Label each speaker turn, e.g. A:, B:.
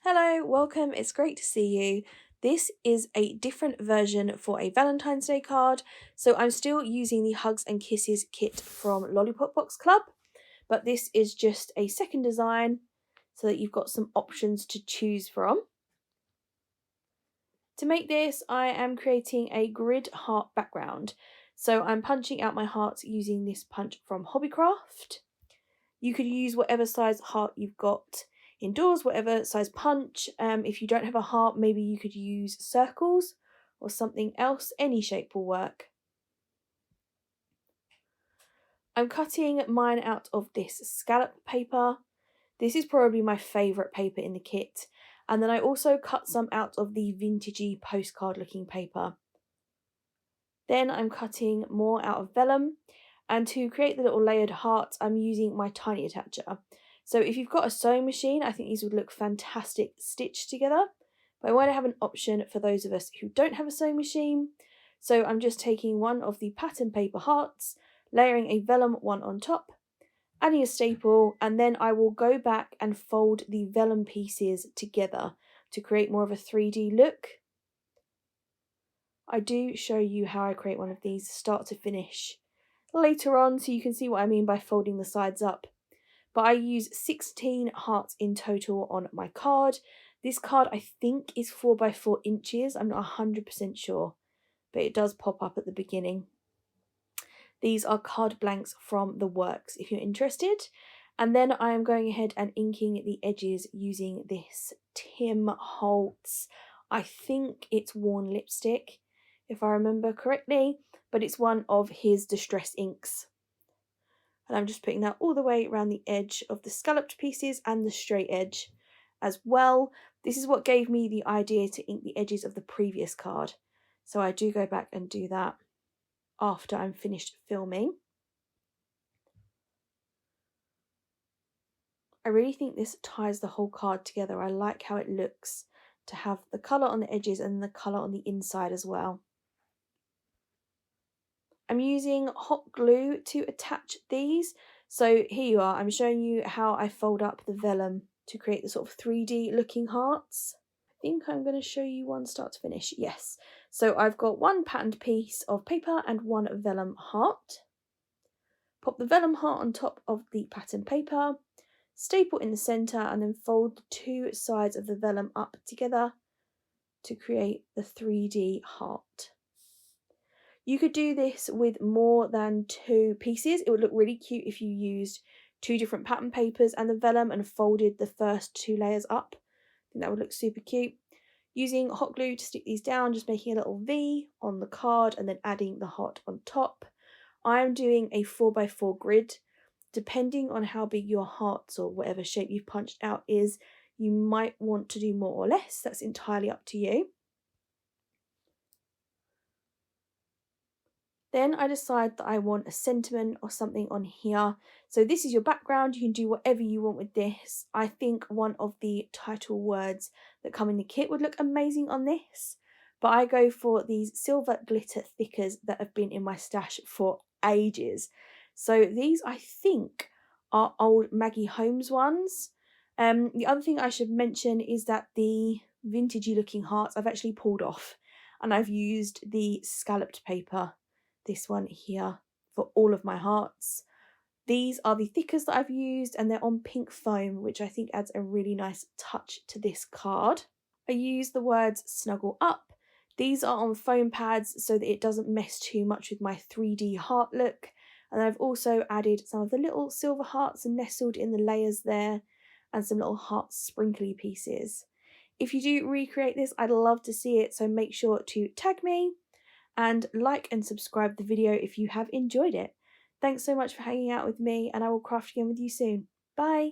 A: Hello, welcome, it's great to see you. This is a different version for a Valentine's Day card, so I'm still using the Hugs and Kisses kit from Lollipop Box Club, but this is just a second design so that you've got some options to choose from. To make this, I am creating a grid heart background, so I'm punching out my hearts using this punch from Hobbycraft. You could use whatever size heart you've got indoors, whatever size punch. If you don't have a heart, maybe you could use circles or something else. Any shape will work. I'm cutting mine out of this scallop paper. This is probably my favourite paper in the kit. And then I also cut some out of the vintagey postcard looking paper. Then I'm cutting more out of vellum. And to create the little layered hearts, I'm using my tiny attacher. So if you've got a sewing machine, I think these would look fantastic stitched together. But I want to have an option for those of us who don't have a sewing machine. So I'm just taking one of the pattern paper hearts, layering a vellum one on top, adding a staple, and then I will go back and fold the vellum pieces together to create more of a 3D look. I do show you how I create one of these start to finish later on, so you can see what I mean by folding the sides up. But I use 16 hearts in total on my card. This card I think is 4x4 inches, I'm not 100% sure, but it does pop up at the beginning. These are card blanks from the works if you're interested. And then I am going ahead and inking the edges using this Tim Holtz, I think it's worn lipstick, if I remember correctly, but it's one of his distress inks. And I'm just putting that all the way around the edge of the scalloped pieces and the straight edge as well. This is what gave me the idea to ink the edges of the previous card. So I do go back and do that after I'm finished filming. I really think this ties the whole card together. I like how it looks to have the colour on the edges and the colour on the inside as well. I'm using hot glue to attach these. So here you are, I'm showing you how I fold up the vellum to create the sort of 3D looking hearts. I think I'm going to show you one start to finish, yes. So I've got one patterned piece of paper and one vellum heart. Pop the vellum heart on top of the pattern paper, staple in the centre, and then fold the two sides of the vellum up together to create the 3D heart. You could do this with more than two pieces. It would look really cute if you used two different pattern papers and the vellum and folded the first two layers up. I think that would look super cute. Using hot glue to stick these down, just making a little V on the card and then adding the heart on top. I am doing a 4x4 grid. Depending on how big your hearts or whatever shape you've punched out is, you might want to do more or less. That's entirely up to you. Then I decide that I want a sentiment or something on here. So this is your background. You can do whatever you want with this. I think one of the title words that come in the kit would look amazing on this. But I go for these silver glitter thickers that have been in my stash for ages. So these I think are old Maggie Holmes ones. The other thing I should mention is that the vintagey looking hearts I've actually pulled off and I've used the scalloped paper, this one here, for all of my hearts. These are the thickers that I've used and they're on pink foam, which I think adds a really nice touch to this card. I use the words snuggle up. These are on foam pads so that it doesn't mess too much with my 3D heart look. And I've also added some of the little silver hearts nestled in the layers there and some little heart sprinkly pieces. If you do recreate this, I'd love to see it, so make sure to tag me and like and subscribe the video if you have enjoyed it. Thanks so much for hanging out with me, and I will craft again with you soon. Bye!